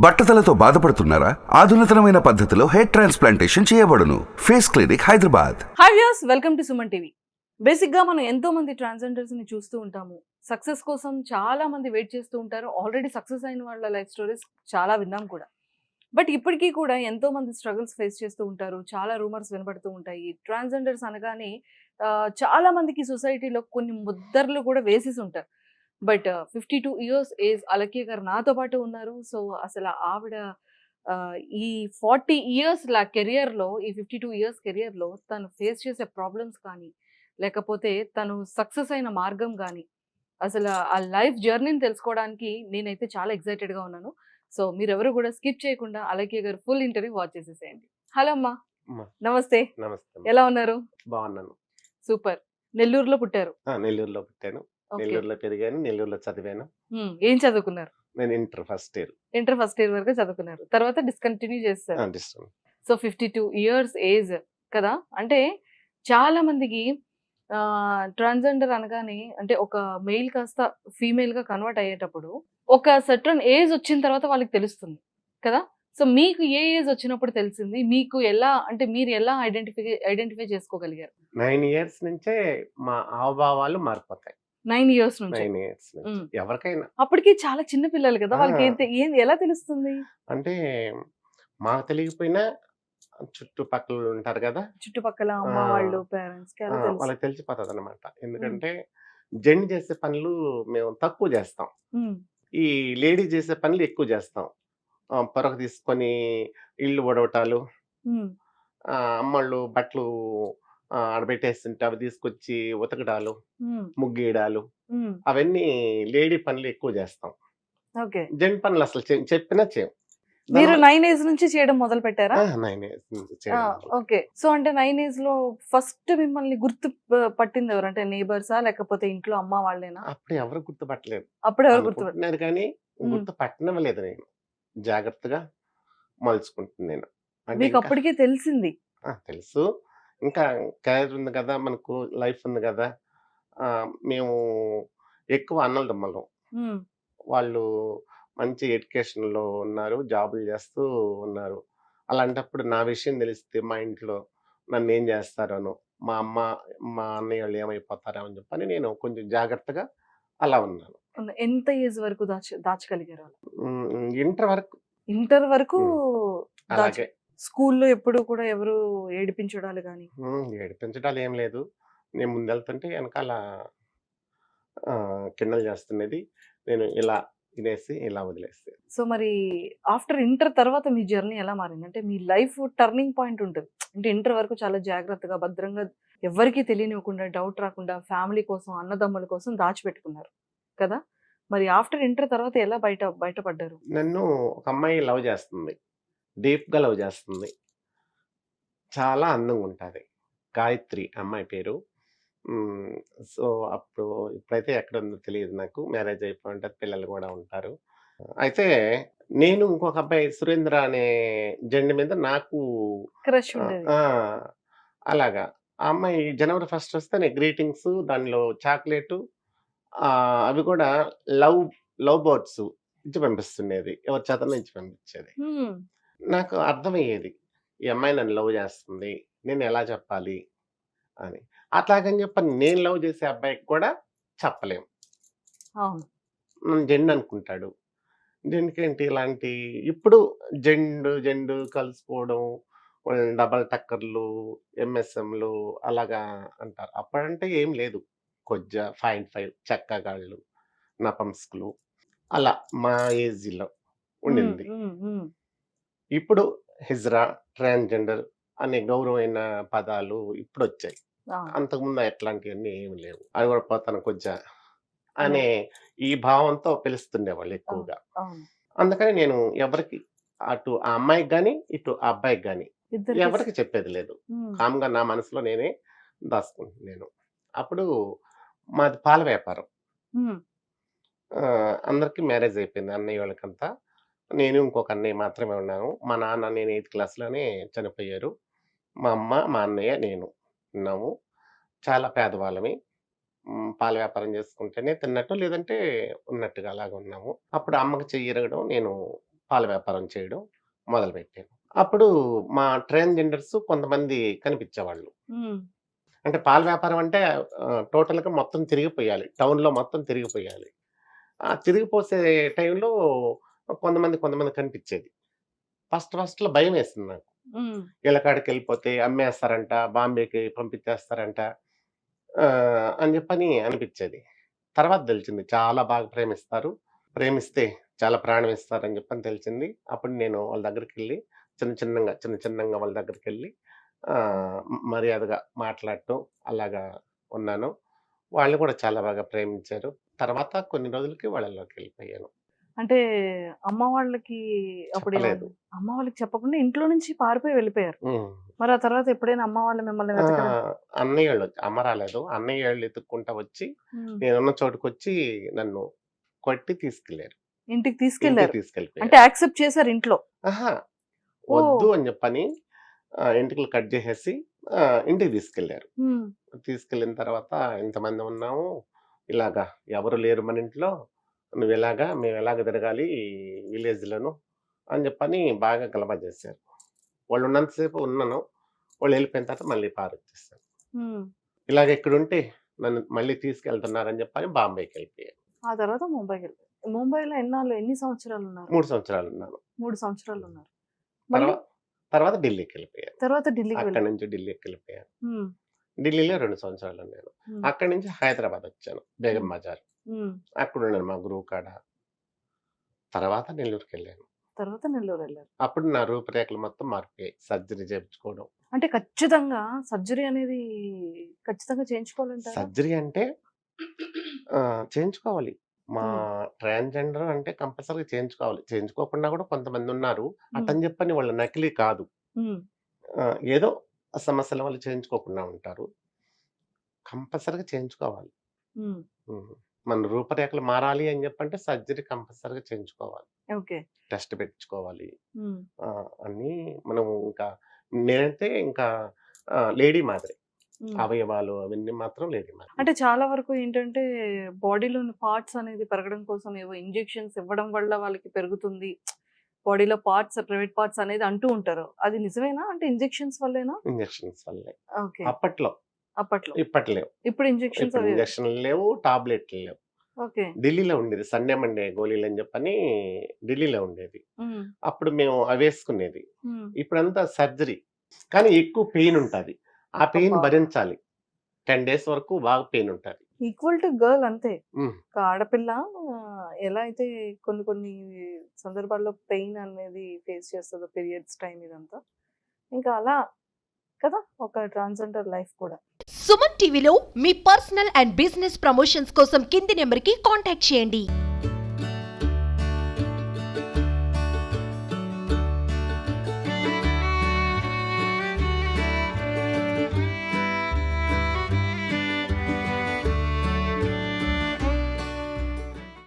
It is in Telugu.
బట్టతలతో బాధపడుతున్నారా? ఆధునితనమైన పద్ధతిలో హెయిర్ ట్రాన్స్ప్లాంటేషన్ చేయబడును. Face clinic, Hyderabad. Hi viewers, welcome to Suman TV. బేసిక్గా మనం ఎంతో మంది ట్రాన్స్జెండర్స్ ని చూస్తూ ఉంటాము. సక్సెస్ కోసం చాలా మంది వెయిట్ చేస్తూ ఉంటారు. ఆల్రెడీ సక్సెస్ అయిన వాళ్ళ లైఫ్ స్టోరీస్ చాలా విన్నాం కూడా. బట్ ఇప్పటికీ కూడా ఎంతో మంది స్ట్రగుల్స్ ఫేస్ చేస్తూ ఉంటారు. చాలా రూమర్స్ వినబడుతూ ఉంటాయి. ట్రాన్స్జెండర్స్ అనగానే చాలా మందికి సొసైటీలో కొన్ని ముద్దర్లు కూడా వేసేసి ఉంటారు. బట్ 52 ఇయర్స్ ఏజ్ అలక్య గారు నాతో పాటు ఉన్నారు. సో అసలు ఆవిడ ఈ 40 ఇయర్స్ కెరియర్లో, ఈ 52 ఇయర్స్ కెరియర్లో తను ఫేస్ చేసే ప్రాబ్లమ్స్ కానీ, లేకపోతే తను సక్సెస్ అయిన మార్గం కానీ, అసలు ఆ లైఫ్ జర్నీని తెలుసుకోవడానికి నేనైతే చాలా ఎక్సైటెడ్గా ఉన్నాను. సో మీరెవరు కూడా స్కిప్ చేయకుండా అలక్య గారు ఫుల్ ఇంటర్వ్యూ వాచ్ చేసేసేయండి. హలో అమ్మా, అమ్మా, నమస్తే. నమస్తే అమ్మా. ఎలా ఉన్నారు? బాగున్నాను. సూపర్. నెల్లూరులో పుట్టారు. నెల్లూరులో పుట్టాను, ఓకే. నెల్లూరులో పెరిగాను, నెల్లూరులో చదివాను. ఏం చదువుకున్నారు? నేను inter first year. Inter first year వరకు చదువుకున్నారు, తర్వాత డిస్కంటిన్యూ చేస్తారు. డిస్టెన్స్. సో 52 ఇయర్స్ ఏజ్ కదా, అంటే చాలా మందికి ట్రాన్స్జెండర్ అనగానే, అంటే ఒక మెయిల్ కాస్త ఫీమేల్ గా కన్వర్ట్ అయ్యేటప్పుడు ఒక సర్టన్ ఏజ్ వచ్చిన తర్వాత వాళ్ళకి తెలుస్తుంది కదా. సో మీకు ఏ ఏజ్ వచ్చినప్పుడు తెలిసింది? మీకు ఎలా, అంటే మీరు ఎలా ఐడెంటిఫై చేసుకోగలిగారు? 9 ఇయర్స్ నుంచే మా హావభావాలు మారిపోతాయి. 9 ఇయర్స్ నుంచి. 9 ఇయర్స్ నుంచి ఎవరికైనా. అప్పటికి చాలా చిన్న పిల్లలు కదా, వాళ్ళకి ఎలా తెలుస్తుంది? అంటే మాకు తెలియకపోయినా చుట్టుపక్కల ఉంటారు కదా, చుట్టుపక్కల అమ్మ వాళ్ళు, పేరెంట్స్ కి అలా తెలుసు. వాళ్ళకి తెలిసిపోతుంది అనమాట. ఎందుకంటే జెంట్ చేసే పనులు మేము తక్కువ చేస్తాం, ఈ లేడీ చేసే పనులు ఎక్కువ చేస్తాం. పొరకు తీసుకొని ఇల్లు ఒడవటాలు, అమ్మళ్ళు బట్టలు ఆడబెట్టేస్తుంటే అవి తీసుకొచ్చి ఉతకడాలు, ముగ్గేయడాలు, అవన్నీ లేడీ పనులు ఎక్కువ చేస్తాం. ఓకే. జెంట్ పనులు అసలు చెప్పినా చేయం. మీరు 9 ఏజ్ నుంచి చేయడం మొదలు పెట్టారా? 9 years నుంచి చేయడం మొదలు. ఓకే. సో అంటే 9 ఏజ్ లో ఫస్ట్ మిమ్మల్ని గుర్తు పట్టింది ఎవరు? అంటే నేబర్సా, లేకపోతే ఇంట్లో అమ్మ వాళ్ళేనా? అప్పుడు ఎవరు గుర్తుపట్టలేదు. అప్పుడు ఎవరు గుర్తుపట్టారు? అనుకుంటున్నారు కానీ గుర్తుపట్టనివ్వలేదు. నేను జాగ్రత్తగా మలుచుకుంటున్నాను. అంటే మీకు అప్పటికే తెలిసింది? తెలుసు. ఇంకా కెరీర్ ఉంది కదా, మనకు లైఫ్ ఉంది కదా. మేము ఎక్కువ అన్నదమ్ములం. వాళ్ళు మంచి ఎడ్యుకేషన్లో ఉన్నారు, జాబులు చేస్తూ ఉన్నారు. అలాంటప్పుడు నా విషయం తెలిస్తే మా ఇంట్లో నన్ను ఏం చేస్తారనో, మా అమ్మ మా అన్నయ్య వాళ్ళు ఏమైపోతారో అని చెప్పని నేను కొంచెం జాగ్రత్తగా అలా ఉన్నాను. ఎంత ఏజ్ వరకు దాచగలిగారు? ఇంటర్ వరకు. ఇంటర్ వరకు అలాగే. స్కూల్లో ఎప్పుడు కూడా ఎవరు ఏడిపించడాలు కానీ? ఏడిపించడాలు ఏం లేదు. నేను ముందెళ్తుంటే వెనకాల కిండలు చేస్తున్నది, నేను ఇలా తినేసి ఇలా వదిలేస్తే. సో మరి ఆఫ్టర్ ఇంటర్ తర్వాత మీ జర్నీ ఎలా మారింది? అంటే మీ లైఫ్ టర్నింగ్ పాయింట్ ఉంటుంది. అంటే ఇంటర్ వరకు చాలా జాగ్రత్తగా, భద్రంగా, ఎవరికి తెలియనివ్వకుండా, డౌట్ రాకుండా, ఫ్యామిలీ కోసం, అన్నదమ్ముల కోసం దాచిపెట్టుకున్నారు కదా. మరి ఆఫ్టర్ ఇంటర్ తర్వాత ఎలా బయటపడ్డారు? నన్ను ఒక అమ్మాయి లవ్ చేస్తుంది, డీప్గా లవ్ చేస్తుంది. చాలా అందంగా ఉంటుంది. గాయత్రి అమ్మాయి పేరు. సో అప్పుడు ఇప్పుడైతే ఎక్కడ ఉందో తెలియదు నాకు. మ్యారేజ్ అయిపోయి ఉంటుంది, పిల్లలు కూడా ఉంటారు. అయితే నేను ఇంకొక అబ్బాయి సురేంద్ర అనే జెండ్ మీద నాకు క్రష్ ఉండేది. అలాగా. ఆ అమ్మాయి జనవరి 1 వస్తే నేను గ్రీటింగ్స్, దానిలో చాక్లెట్, అవి కూడా లవ్ లవ్ బర్డ్స్ ఇచ్చి పంపిస్తుండేది. ఎవరి చేతన ఇచ్చి పంపించేది. నాకు అర్థమయ్యేది, ఈ అమ్మాయి నన్ను లవ్ చేస్తుంది, నేను ఎలా చెప్పాలి అని. అట్లాగని చెప్పని నేను లవ్ చేసే అబ్బాయికి కూడా చెప్పలేం. నన్ను జెండ్ అనుకుంటాడు. జెండ్కేంటి ఇలాంటి ఇప్పుడు జెండ్ కలిసిపోవడం, డబల్ టక్కర్లు, ఎంఎస్ఎంలు అలాగా అంటారు. అప్పుడంటే ఏం లేదు, కొజ్జ, 0.5 చెక్కగాళ్ళు, నపంసకులు అలా మా ఏజ్లో ఉండింది. ఇప్పుడు హిజ్రా, ట్రాన్స్జెండర్ అనే గౌరవమైన పదాలు ఇప్పుడు వచ్చాయి. అంతకుముందు ఎట్లాంటివన్నీ ఏమి లేవు. అది కూడా పోతాను కొజ్జా అనే ఈ భావంతో పిలుస్తుండేవాళ్ళు ఎక్కువగా. అందుకని నేను ఎవరికి, అటు ఆ అమ్మాయికి కానీ ఇటు ఆ అబ్బాయికి కానీ ఎవరికి చెప్పేది లేదు. కామ్గా నా మనసులో నేనే దాచుకుంటున్నాను. అప్పుడు మాది పాల వ్యాపారం. అందరికి మ్యారేజ్ అయిపోయింది, అన్నయ్య వాళ్ళకంతా. నేను ఇంకొక అన్నయ్య మాత్రమే ఉన్నాను. మా నాన్న నేను 8th క్లాస్లోనే చనిపోయారు. మా అమ్మ, మా అన్నయ్య, నేను ఉన్నాము. చాలా పేదవాళ్ళమి. పాల వ్యాపారం చేసుకుంటేనే తిన్నట్టు, లేదంటే ఉన్నట్టుగా అలాగ ఉన్నాము. అప్పుడు అమ్మకి చెయ్యి ఇరగడం, నేను పాల వ్యాపారం చేయడం మొదలుపెట్టాను. అప్పుడు మా ట్రాన్స్‌జెండర్స్ కొంతమంది కనిపించేవాళ్ళు. హ్మ్. అంటే పాల వ్యాపారం అంటే టోటల్‌గా మొత్తం తిరిగిపోయాలి. టౌన్‌లో మొత్తం తిరిగిపోయాలి. ఆ తిరిగిపోసే టైంలో కొంతమంది కనిపించేది. ఫస్ట్‌లో భయమేసింది నాకు. హ్మ్. వీళ్ళ కాడికెళ్ళిపోతే అమ్మేస్తారంట, బాంబేకి పంపించేస్తారంట అని చెప్పని అనిపిచ్చేది. తర్వాత తెలిసింది చాలా బాగా ప్రేమిస్తారు. ప్రేమిస్తే చాలా ప్రాణం ఇస్తారని చెప్పని తెలిసింది. అప్పుడు నేను వాళ్ళ దగ్గరికెళ్ళి చిన్న చిన్నంగా వాళ్ళ దగ్గరికెళ్ళి మర్యాదగా మాట్లాడటం అలాగా ఉన్నాను. వాళ్ళు కూడా చాలా బాగా ప్రేమించారు. తర్వాత కొన్ని రోజులకి వాళ్ళలోకెళ్ళిపోయాను. అంటే అమ్మ వాళ్ళకి చెప్పలేదు. అమ్మ వాళ్ళకి చెప్పకుండా ఇంట్లో నుంచి పారిపోయి వెళ్ళిపోయారు. హ్మ్. మరి ఆ తర్వాత ఎప్పుడైనా అమ్మ వాళ్ళు మిమ్మల్ని ఆ! వెతకడం అమ్మ రాలేదు. అన్నయ్యోళ్ళు ఎతుక్కుంటా వచ్చి హ్మ్. నేనున్న చోటుకొచ్చి నన్ను కొట్టి తీసుకెళ్లారు. ఇంటికి ఇంటికి తీసుకెళ్లారు. తీసుకెళ్ళిపోయారు. అంటే యాక్సెప్ట్ చేశారు ఇంట్లో. అహా! ఓహ్! వద్దు అని చెప్పని ఎంట్రుకలు కట్ చేసేసి ఇంటికి తీసుకెళ్లారు. హ్మ్. తీసుకెళ్ళిన తర్వాత ఇంతమంది ఉన్నాము. ఇలాగా ఎవరు లేరు మన ఇంట్లో. మేమెలాగా తిరగాలి విలేజ్‌లోను అని చెప్పని బాగా గలబా చేశారు. వాళ్ళున్నంత సేపు ఉన్నాను. వాళ్ళెళ్ళిపోయిన తర్వాత మళ్ళీ పారొచ్చేసాను. హ్మ్. ఇలాగ ఇక్కడుంటే నన్ను మళ్ళీ తీసుకెళ్తున్నారని చెప్పని బాంబేకెళ్ళిపోయాను. ఆ తర్వాత ముంబైకెళ్ళిపోయారు. ముంబైలో ఎన్ని సంవత్సరాలున్నారు? 3 సంవత్సరాలున్నాను. 3 సంవత్సరాలున్నారు. మళ్ళీ తర్వా తర్వాత ఢిల్లీకెళ్ళిపోయాను. తర్వాత ఢిల్లీకి అక్కడి వెళ్ళారు. నుంచి ఢిల్లీకెళ్ళిపోయాను. హ్మ్. ఢిల్లీలో 2 సంవత్సరాలున్నాను. హ్మ్. అక్కడి నుంచి హైదరాబాదొచ్చాను. బేగం హ్మ్. బజార్. హ్మ్. అక్కడున్నాను మా గురువు కాడ. తర్వాత నెల్లూరుకెళ్ళాను. తర్వాత నెల్లూరెళ్లారు. అప్పుడు నా రూపురేఖలు మొత్తం మారిపోయాయి. సర్జరీ చేపించుకోవడం. అంటే ఖచ్చితంగా సర్జరీ అనేది ఖచ్చితంగా చేయించుకోవాలంటారా? సర్జరీ అంటే చేయించుకోవాలి. మా హ్మ్. ట్రాన్స్‌జెండర్ అంటే కంపల్సరీగా చేయించుకోవాలి. చేయించుకోకుండా కూడా కొంతమందున్నారు. హ్మ్. అటని చెప్పని వాళ్ళు నకిలీ కాదు. హ్మ్. ఏదో సమస్యల వల్ల చేయించుకోకుండా ఉంటారు. కంపల్సరీగా చేయించుకోవాలి. హ్మ్. హ్మ్. మన రూపురేఖలు మారాలి అని చెప్పంటే సర్జరీ కంపల్సరీగా చేయించుకోవాలి. ఓకే. టెస్ట్ పెట్టించుకోవాలి. హ్మ్. అన్నీ మనం ఇంకా నేనైతే ఇంకా లేడీ మాదిరి. హ్మ్. అవయవాలు అవన్నీ మాత్రం లేడీ మాదిరి. అంటే చాలా వరకు ఏంటంటే బాడీలోని పార్ట్స్ అనేది పెరగడం కోసం ఏవో ఇంజెక్షన్స్ ఇవ్వడం వల్ల వాళ్ళకి పెరుగుతుంది. బాడీలో ప్రైవేట్ పార్ట్స్ అనేది అంటూ ఉంటారు. అది నిజమేనా? అంటే ఇంజెక్షన్స్ వల్లేనా? ఇంజెక్షన్స్ వల్లే. ఓకే. అప్పట్లో. అప్పట్లో. ఇప్పటి లేవు. ఇప్పుడు ఇంజెక్షన్స్ ఇప్పుడు అవి ఇంజెక్షన్‌లు లేవు, టాబ్లెట్‌లు లేవు. ఓకే. ఢిల్లీలో ఉండేది. సండే, మండే గోళీలని చెప్పని ఢిల్లీలో ఉండేది. హ్మ్. అప్పుడు మేము అవేసుకునేది. హ్మ్. ఇప్పుడంతా సర్జరీ. కానీ ఎక్కువ పెయిన్ ఉంటది. ఆ పెయిన్ అబ్బా! భరించాలి. 10 డేస్ వరకు బాగా పెయిన్ ఉంటది. ఈక్వల్ టు గర్ల్ అంతే. హ్మ్. ఒక ఆడపిల్ల ఎలా అయితే కొన్ని కొన్ని సందర్భాల్లో పెయిన్ అనేది ఫేస్ చేస్తదో పీరియడ్స్ టైమ్ ఇదంతా. ఇంకా అలా కదా! ఒక ట్రాన్స్‌జెండర్ లైఫ్ కూడా. సుమన్ టీవీలో మీ పర్సనల్ అండ్ బిజినెస్ ప్రమోషన్స్ కోసం కింది నెంబర్కి కాంటాక్ట్ చేయండి.